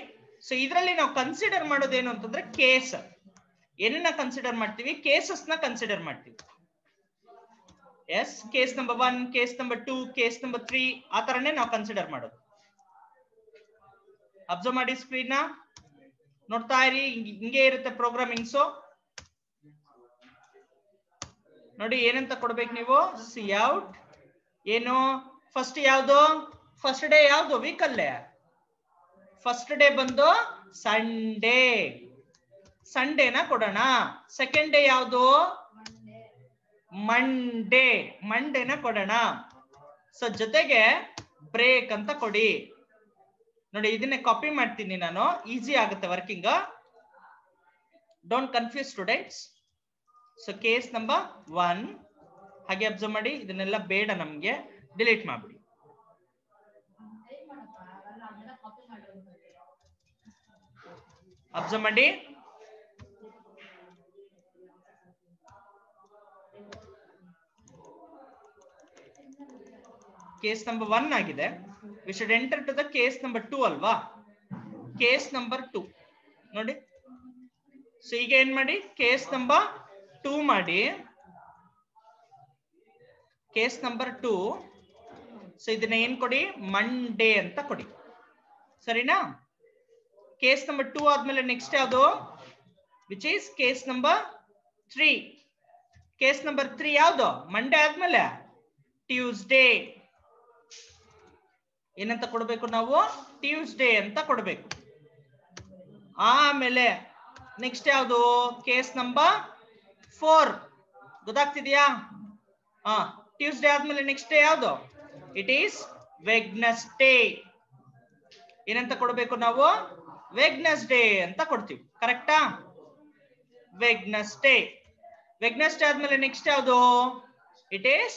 ಸೊ ಇದರಲ್ಲಿ ನಾವು ಕನ್ಸಿಡರ್ ಮಾಡೋದೇನು ಅಂತಂದ್ರೆ ಕೇಸ್. ಏನನ್ನ ಕನ್ಸಿಡರ್ ಮಾಡ್ತೀವಿ? ಕೇಸಸ್ ನ ಕನ್ಸಿಡರ್ ಮಾಡ್ತೀವಿ. Yes, case number 1, case number 2, case number 3 ಆ ತರನೇ ನಾವು ಕನ್ಸಿಡರ್ ಮಾಡೋದು. ಅಬ್ಸರ್ವ್ ಮಾಡಿ, ಸ್ಕ್ರೀನ್ ನೋಡ್ತಾ ಇರಿ. ಹಿಂಗೆ ಇರುತ್ತೆ ಪ್ರೋಗ್ರಾಮಿಂಗ್ಸ್. ನೋಡಿ ಏನಂತ ಕೊಡ್ಬೇಕು ನೀವು? C out. ಏನು ಫಸ್ಟ್ ಯಾವ್ದು? ಫಸ್ಟ್ ಡೇ ಯಾವ್ದು? ವೀಕಲ್ಲೇ ಫಸ್ಟ್ ಡೇ ಬಂದು ಸಂಡೇ. ಸಂಡೇನ ಕೊಡೋಣ. ಸೆಕೆಂಡ್ ಡೇ ಯಾವ್ದು? ಮಂಡೇ. ಮಂಡೇನ ಕೊಡೋಣ. ಸೊ ಜೊತೆಗೆ ಬ್ರೇಕ್ ಅಂತ ಕೊಡಿ. ನೋಡಿ ಇದನ್ನೇ ಕಾಪಿ ಮಾಡ್ತೀನಿ ನಾನು, ಈಸಿ ಆಗುತ್ತೆ working. Don't confuse students. So case number 1 ಹಾಗೆ ಅಬ್ಸರ್ವ್ ಮಾಡಿ. ಇದನ್ನೆಲ್ಲ ಬೇಡ ನಮ್ಗೆ, ಡಿಲೀಟ್ ಮಾಡ್ಬಿಡಿ. ಅಬ್ಸರ್ವ್ ಮಾಡಿ. ಕೇಸ್ ನಂಬರ್ 1 ಆಗಿದೆ. We should enter to the case number 2 ಅಲ್ವಾ? ಕೇಸ್ ನಂಬರ್ 2 ನೋಡಿ. ಸೊ ಈಗ ಏನ್ ಮಾಡಿ? ಕೇಸ್ ನಂಬರ್ 2 ಮಾಡಿ. Case number 2. ಸೊ ಇದನ್ನ ಏನ್ ಕೊಡಿ? ಮಂಡೇ ಅಂತ ಕೊಡಿ. ಸರಿನಾ? ಕೇಸ್ ನಂಬರ್ 2 ಆದ್ಮೇಲೆ ನೆಕ್ಸ್ಟ್ ಯಾವುದು? Which is case number 3. Case number 3 ಯಾವುದು? ಮಂಡೇ ಆದ್ಮೇಲೆ ಟ್ಯೂಸ್ಡೇ. ಏನಂತ ಕೊಡ್ಬೇಕು ನಾವು? ಟ್ಯೂಸ್ಡೇ ಅಂತ ಕೊಡ್ಬೇಕು. ಆಮೇಲೆ ನೆಕ್ಸ್ಟ್ ಯಾವುದು? Case number 4. ಗೊತ್ತಾಗ್ತಿದ್ಯಾ? ಟ್ಯೂಸ್ಡೇ ಆದ್ಮೇಲೆ ನೆಕ್ಸ್ಟ್ ಡೇ ಯಾವುದು? It is Wednesday. ಏನಂತ ಕೊಡ್ಬೇಕು ನಾವು? ವೆಡ್ನೆಸ್ಡೇ ಅಂತ ಕೊಡ್ತೀವಿ. ಕರೆಕ್ಟಾ? ವೆಡ್ನೆಸ್ಡೇ. ವೆಡ್ನೆಸ್ಡೇ ಆದ್ಮೇಲೆ ನೆಕ್ಸ್ಟ್ ಯಾವುದು? It is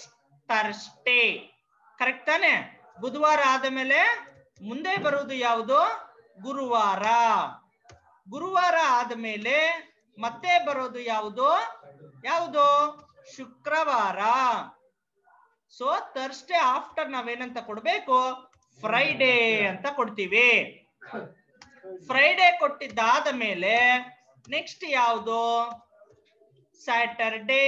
Thursday. ಕರೆಕ್ಟ್ ತಾನೆ? ಬುಧವಾರ ಆದ ಮೇಲೆ ಮುಂದೆ ಬರುವುದು ಯಾವುದು? ಗುರುವಾರ. ಗುರುವಾರ ಆದ ಮೇಲೆ ಮತ್ತೆ ಬರೋದು ಯಾವುದು? ಯಾವುದು? ಶುಕ್ರವಾರ. ಸೊ ಥರ್ಸ್ಡೇ ಆಫ್ಟರ್ ನಾವೇನಂತ ಕೊಡ್ಬೇಕು? ಫ್ರೈಡೇ ಅಂತ ಕೊಡ್ತೀವಿ. ಫ್ರೈಡೇ ಕೊಟ್ಟಿದ್ದಾದ ಮೇಲೆ ನೆಕ್ಸ್ಟ್ ಯಾವುದು? ಸ್ಯಾಟರ್ಡೇ.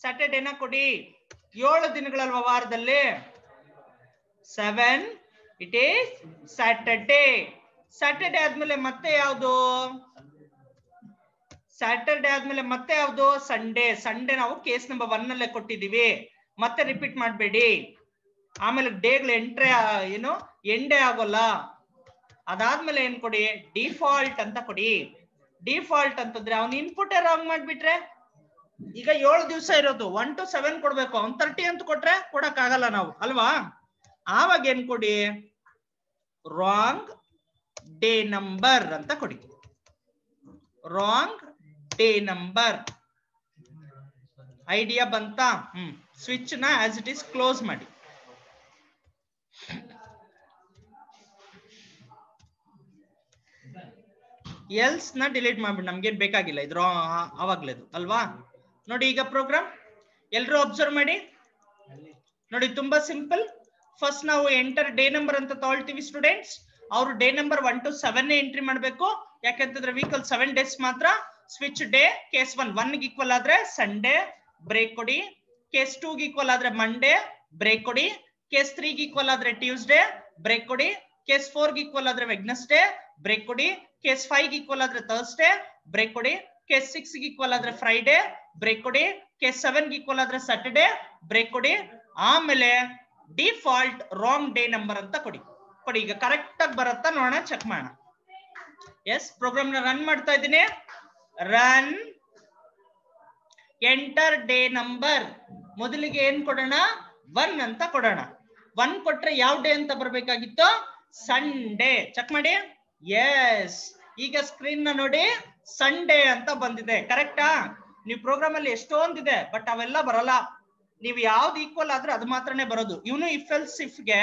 ಸ್ಯಾಟರ್ಡೇನ ಕೊಡಿ. 7 ದಿನಗಳಲ್ವಾ ವಾರದಲ್ಲಿ? 7. It is Saturday. ಸ್ಯಾಟರ್ಡೇ ಆದ್ಮೇಲೆ ಮತ್ತೆ ಯಾವುದು? ಸ್ಯಾಟರ್ಡೇ ಆದ್ಮೇಲೆ ಮತ್ತೆ ಯಾವುದು? ಸಂಡೇ. ಸಂಡೇ ನಾವು ಕೇಸ್ ನಂಬರ್ 1 ಅಲ್ಲೇ ಕೊಟ್ಟಿದೀವಿ, ಮತ್ತೆ ರಿಪೀಟ್ ಮಾಡಬೇಡಿ. ಆಮೇಲೆ ಡೇಗಳು ಎಂಡೇ ಆಗೋಲ್ಲ. ಅದಾದ್ಮೇಲೆ ಏನ್ ಕೊಡಿ? ಡಿಫಾಲ್ಟ್ ಅಂತ ಕೊಡಿ. ಡಿಫಾಲ್ಟ್ ಅಂತಂದ್ರೆ ಅವ್ನ ಇನ್ಪುಟ್ ರಾಂಗ್ ಮಾಡ್ಬಿಟ್ರೆ, ಈಗ 7 ದಿವಸ ಇರೋದು 1 to 7 ಕೊಡ್ಬೇಕು, ಅವ್ನ್ 30 ಅಂತ ಕೊಟ್ರೆ ಕೊಡಕ್ ಆಗಲ್ಲ ನಾವು, ಅಲ್ವಾ? ಆವಾಗ ಏನ್ ಕೊಡಿ? ರಾಂಗ್ ಡೇ ನಂಬರ್ ಅಂತ ಕೊಡಿ. Wrong day number. ಐಡಿಯಾ ಬಂತಾ? ಸ್ವಿಚ್ ನ ಆಸ್ ಇಟ್ ಈಸ್ ಕ್ಲೋಸ್ ಮಾಡಿ. ಎಲ್ಸ್ ನ ಡಿಲೀಟ್ ಮಾಡ್ಬಿಡಿ, ನಮ್ಗೇನ್ ಬೇಕಾಗಿಲ್ಲ ಇದ್ರ ಆವಾಗ್ಲೇದು, ಅಲ್ವಾ? ನೋಡಿ ಈಗ ಪ್ರೋಗ್ರಾಮ್ ಎಲ್ರು ಅಬ್ಸರ್ವ್ ಮಾಡಿ. ನೋಡಿ ತುಂಬಾ ಸಿಂಪಲ್. ಫಸ್ಟ್ ನಾವು ಎಂಟರ್ ಡೇ ನಂಬರ್ ಅಂತ ತಗೊಳ್ತೀವಿ ಸ್ಟೂಡೆಂಟ್ಸ್. ಅವರು ಡೇ ನಂಬರ್ 1 to 7 ಎಂಟ್ರಿ ಮಾಡ್ಬೇಕು. ಯಾಕಂತಂದ್ರೆ ವೀಕಲ್ 7 ಡೇಸ್ ಮಾತ್ರ. ಸ್ವಿಚ್ ಡೇ ಕೇಸ್ 1 ಗೆ ಈಕ್ವಲ್ ಆದ್ರೆ ಸಂಡೇ, ಬ್ರೇಕ್ ಕೊಡಿ. ಕೇಸ್ 2 ಗೆ ಈಕ್ವಲ್ ಆದ್ರೆ ಮಂಡೇ, ಬ್ರೇಕ್ ಕೊಡಿ. ಕೇಸ್ 3 ಗೆ ಈಕ್ವಲ್ ಆದ್ರೆ ಟ್ಯೂಸ್ಡೇ, ಬ್ರೇಕ್ ಕೊಡಿ. ಕೇಸ್ 4 ಗೆ ಈಕ್ವಲ್ ಆದ್ರೆ ವೆಡ್ನೆಸ್ಡೇ, ಬ್ರೇಕ್ ಕೊಡಿ. ಕೇಸ್ 5 ಗೆ ಈಕ್ವಲ್ ಆದ್ರೆ ಥರ್ಸ್ಡೇ, ಬ್ರೇಕ್ ಕೊಡಿ. ಕೇಸ್ 6 ಗೆ ಈಕ್ವಲ್ ಆದ್ರೆ ಫ್ರೈಡೇ, ಬ್ರೇಕ್ ಕೊಡಿ. ಕೇಸ್ 7 ಗೆ ಈಕ್ವಲ್ ಆದ್ರೆ ಸ್ಯಾಟರ್ಡೇ, ಬ್ರೇಕ್ ಕೊಡಿ. ಆಮೇಲೆ ಡಿಫಾಲ್ಟ್ ರಾಂಗ್ ಡೇ ನಂಬರ್ ಅಂತ ಕೊಡಿ. ಕೊಡಿ. ಈಗ ಕರೆಕ್ಟ್ ಆಗಿ ಬರುತ್ತಾ ನೋಡೋಣ, ಚೆಕ್ ಮಾಡೋಣ. ಎಸ್, ಪ್ರೋಗ್ರಾಮ್ ನ ರನ್ ಮಾಡ್ತಾ ಇದ್ದೀನಿ. ರನ್. Enter day number. ಮೊದಲಿಗೆ ಏನ್ ಕೊಡೋಣ? 1 ಅಂತ ಕೊಡೋಣ. 1 ಕೊಟ್ರೆ ಯಾವ ಡೇ ಅಂತ ಬರ್ಬೇಕಾಗಿತ್ತು? ಸಂಡೇ. ಚೆಕ್ ಮಾಡಿ. ಎಸ್, ಈಗ ಸ್ಕ್ರೀನ್ ನ ನೋಡಿ, ಸಂಡೇ ಅಂತ ಬಂದಿದೆ. ಕರೆಕ್ಟಾ? ನೀವು ಪ್ರೋಗ್ರಾಮ್ ಅಲ್ಲಿ ಎಷ್ಟೊಂದಿದೆ, ಬಟ್ ಅವೆಲ್ಲ ಬರಲ್ಲ. ನೀವು ಯಾವ್ದು ಈಕ್ವಲ್ ಆದ್ರೆ ಅದು ಮಾತ್ರನೇ ಬರೋದು. ಇವನು ಇಫ್ ಎಲ್ಸ್ ಇಫ್ ಗೆ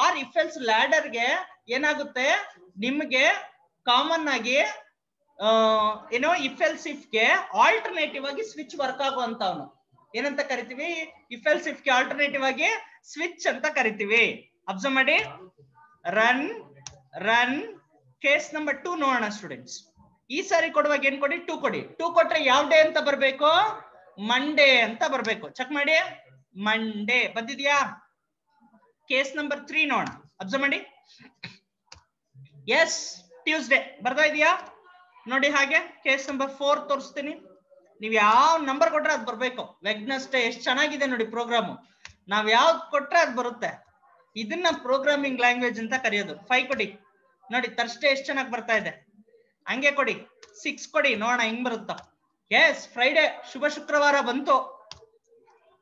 ಆರ್ ಇಫ್ ಎಲ್ಸ್ ಲ್ಯಾಡರ್ ಗೆ ಏನಾಗುತ್ತೆ, ನಿಮ್ಗೆ ಕಾಮನ್ ಆಗಿ ಇಫ್ ಎಲ್ಸ್ ಇಫ್ ಗೆ ಆಲ್ಟರ್ನೇಟಿವ್ ಆಗಿ ಸ್ವಿಚ್ ವರ್ಕ್ ಆಗುವಂತವನು ಏನಂತ ಕರಿತೀವಿ? ಇಫ್ ಎಲ್ಸ್ ಇಫ್ ಗೆ ಆಲ್ಟರ್ನೇಟಿವ್ ಆಗಿ ಸ್ವಿಚ್ ಅಂತ ಕರಿತೀವಿ. ಅಬ್ಸರ್ವ್ ಮಾಡಿ. ರನ್. ರನ್. ಕೇಸ್ ನಂಬರ್ 2 ನೋಡೋಣ ಸ್ಟೂಡೆಂಟ್ಸ್. ಈ ಸಾರಿ ಕೊಡುವಾಗ ಏನ್ ಕೊಡಿ? 2 ಕೊಡಿ. 2 ಕೊಟ್ರೆ ಯಾವ ಡೇ ಅಂತ ಬರ್ಬೇಕು? ಮಂಡೇ ಅಂತ ಬರ್ಬೇಕು. ಚೆಕ್ ಮಾಡಿ. ಮಂಡೇ ಬಂದಿದ್ಯಾ? ಕೇಸ್ ನಂಬರ್ 3 ನೋಡೋಣ. ಅಬ್ಸರ್ವ್ ಮಾಡಿ. ಎಸ್, ಟ್ಯೂಸ್ಡೇ ಬರ್ತಾ ಇದೆಯಾ? ನೋಡಿ ಹಾಗೆ. ಕೇಸ್ ನಂಬರ್ 4 ತೋರಿಸ್ತೀನಿ. ನೀವ್ ಯಾವ ನಂಬರ್ ಕೊಟ್ರೆ ಅದು ಬರ್ಬೇಕು. ವೆಡ್ನೆಸ್ಡೇ ಎಷ್ಟು ಚೆನ್ನಾಗಿದೆ ನೋಡಿ ಪ್ರೋಗ್ರಾಮ್. ನಾವ್ ಯಾವ್ದು ಕೊಟ್ರೆ ಅದು ಬರುತ್ತೆ. ಇದನ್ನ ಪ್ರೋಗ್ರಾಮಿಂಗ್ ಲ್ಯಾಂಗ್ವೇಜ್ ಅಂತ ಕರೆಯೋದು. 5 ಕೊಡಿ. ನೋಡಿ ಥರ್ಸ್ಡೇ ಎಷ್ಟು ಚೆನ್ನಾಗಿ ಬರ್ತಾ ಇದೆ. ಹಂಗೆ ಕೊಡಿ. 6 ಕೊಡಿ, ನೋಡೋಣ ಹೆಂಗ್ ಬರುತ್ತ. ಎಸ್, ಫ್ರೈಡೇ ಶುಭ ಶುಕ್ರವಾರ ಬಂತು.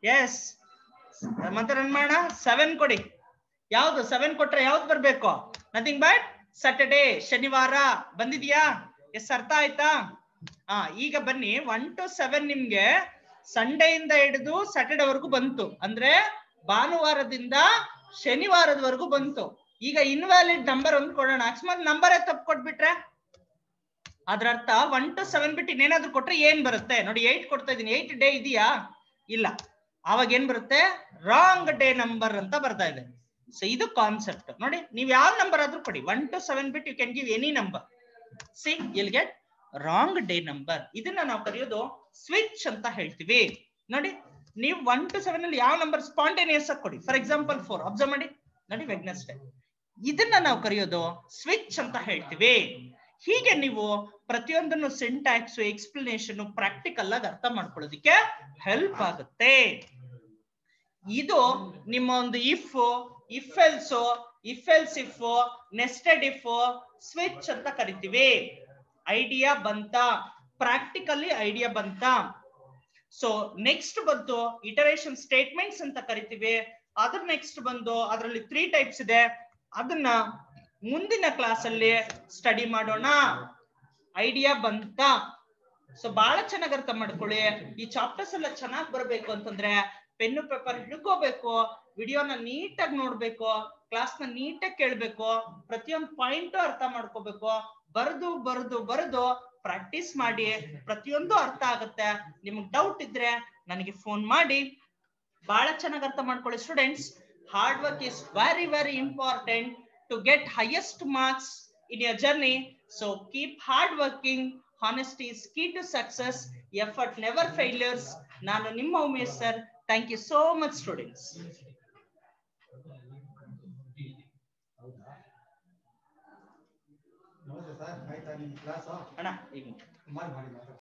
ಎಸ್, ಮತ್ತೆ ರನ್ ಮಾಡೋಣ. 7 ಕೊಡಿ. ಯಾವ್ದು? 7 ಕೊಟ್ರೆ ಯಾವ್ದು ಬರ್ಬೇಕು? ನಥಿಂಗ್ ಬಟ್ ಸ್ಯಾಟರ್ಡೇ, ಶನಿವಾರ. ಬಂದಿದ್ಯಾ? ಎಸ್, ಅರ್ಥ ಆಯ್ತಾ? ಈಗ ಬನ್ನಿ. 1 to 7 ನಿಮ್ಗೆ ಸಂಡೇ ಇಂದ ಹಿಡಿದು ಸ್ಯಾಟರ್ಡೇ ವರೆಗೂ ಬಂತು. ಅಂದ್ರೆ ಭಾನುವಾರದಿಂದ ಶನಿವಾರದವರೆಗೂ ಬಂತು. ಈಗ ಇನ್ವ್ಯಾಲಿಡ್ ನಂಬರ್ ಒಂದು ಕೊಡೋಣ. ಅಕಸ್ಮಾತ್ ನಂಬರೇ ತಪ್ಪು ಕೊಟ್ಬಿಟ್ರೆ ಅದ್ರ ಅರ್ಥ 1 to 7 ಬಿಟ್ಟು ಇನ್ನೇನಾದ್ರೂ ಕೊಟ್ರೆ ಏನ್ ಬರುತ್ತೆ? ನೋಡಿ 8 ಕೊಡ್ತಾ ಇದೀನಿ. 8 ಡೇ ಇದೆಯಾ? ಇಲ್ಲ. ಅವಾಗ ಏನ್ ಬರುತ್ತೆ? ರಾಂಗ್ ಡೇ ನಂಬರ್ ಅಂತ ಬರ್ತಾ ಇದೆ. ಸೊ ಇದು ಕಾನ್ಸೆಪ್ಟ್. ನೋಡಿ, ನೀವು ಯಾವ ನಂಬರ್ ಆದ್ರೂ ಕೊಡಿ. 1 to 7 ಬಿಟ್ಟು you can give any number. See, you'll get wrong day number. ಇದನ್ನ ನಾವು ಕರೆಯೋದು ಸ್ವಿಚ್ ಅಂತ ಹೇಳ್ತೀವಿ. ನೋಡಿ, ನೀವು 1 to 7 ಅಲ್ಲಿ ಯಾವ ನಂಬರ್ ಸ್ಪಾಂಟೇನಿಯಸ್ ಆಗಿ ಕೊಡಿ. For example 4. ಅಬ್ಸರ್ವ್ ಮಾಡಿ. ನೋಡಿ, ವೆಡ್ನೆಸ್ಡೇ. ಇದನ್ನ ನಾವು ಕರೆಯೋದು ಸ್ವಿಚ್ ಅಂತ ಹೇಳ್ತೀವಿ. ಹೀಗೆ ನೀವು ಪ್ರತಿಯೊಂದನ್ನು ಸಿಂಟ್ಯಾಕ್ಸ್, ಎಕ್ಸ್ಪ್ಲನೇಷನ್, ಪ್ರಾಕ್ಟಿಕಲ್ ಆಗಿ ಅರ್ಥ ಮಾಡ್ಕೊಳ್ಳೋದಿಕ್ಕೆ ಹೆಲ್ಪ್ ಆಗುತ್ತೆ. ಇದು ನಿಮ್ಮ ಒಂದು if, if else, if else if, nested if, switch ಅಂತ ಕರಿತೀವಿ. ಐಡಿಯಾ ಬಂತಾ? ಪ್ರಾಕ್ಟಿಕಲಿ ಐಡಿಯಾ ಬಂತಾ? ಸೊ ನೆಕ್ಸ್ಟ್ ಬಂದು ಇಟರೇಷನ್ ಸ್ಟೇಟ್ಮೆಂಟ್ಸ್ ಅಂತ ಕರಿತೀವಿ. ಅದ್ರ ನೆಕ್ಸ್ಟ್ ಬಂದು ಅದರಲ್ಲಿ 3 ಟೈಪ್ಸ್ ಇದೆ. ಅದನ್ನ ಮುಂದಿನ ಕ್ಲಾಸ್ ಅಲ್ಲಿ ಸ್ಟಡಿ ಮಾಡೋಣ. ಐಡಿಯಾ ಬಂತಾ? ಸೊ ಬಹಳ ಚೆನ್ನಾಗಿ ಅರ್ಥ ಮಾಡ್ಕೊಳ್ಳಿ. ಈ ಚಾಪ್ಟರ್ಸ್ ಎಲ್ಲ ಚೆನ್ನಾಗಿ ಬರಬೇಕು ಅಂತಂದ್ರೆ ಪೆನ್ನು ಪೇಪರ್ ಹಿಡ್ಕೋಬೇಕು, ವಿಡಿಯೋನ ನೀಟಾಗಿ ನೋಡ್ಬೇಕು, ಕ್ಲಾಸ್ ನ ನೀಟಾಗಿ ಕೇಳ್ಬೇಕು, ಪ್ರತಿಯೊಂದು ಪಾಯಿಂಟ್ ಅರ್ಥ ಮಾಡ್ಕೋಬೇಕು. ಬರೆದು ಬರೆದು ಬರೆದು ಪ್ರಾಕ್ಟೀಸ್ ಮಾಡಿ. ಪ್ರತಿಯೊಂದು ಅರ್ಥ ಆಗುತ್ತೆ. ನಿಮ್ಗೆ ಡೌಟ್ ಇದ್ರೆ ನನಗೆ ಫೋನ್ ಮಾಡಿ. ಬಹಳ ಚೆನ್ನಾಗಿ ಅರ್ಥ ಮಾಡ್ಕೊಳ್ಳಿ students. Hard work is very very important to get highest marks in your journey. So keep hard working. Honesty is key to success. effort never failures. ನಾನು ನಿಮ್ಮ Umesh sir. Thank you so much students. ಅಣ್ಣ ಈಗ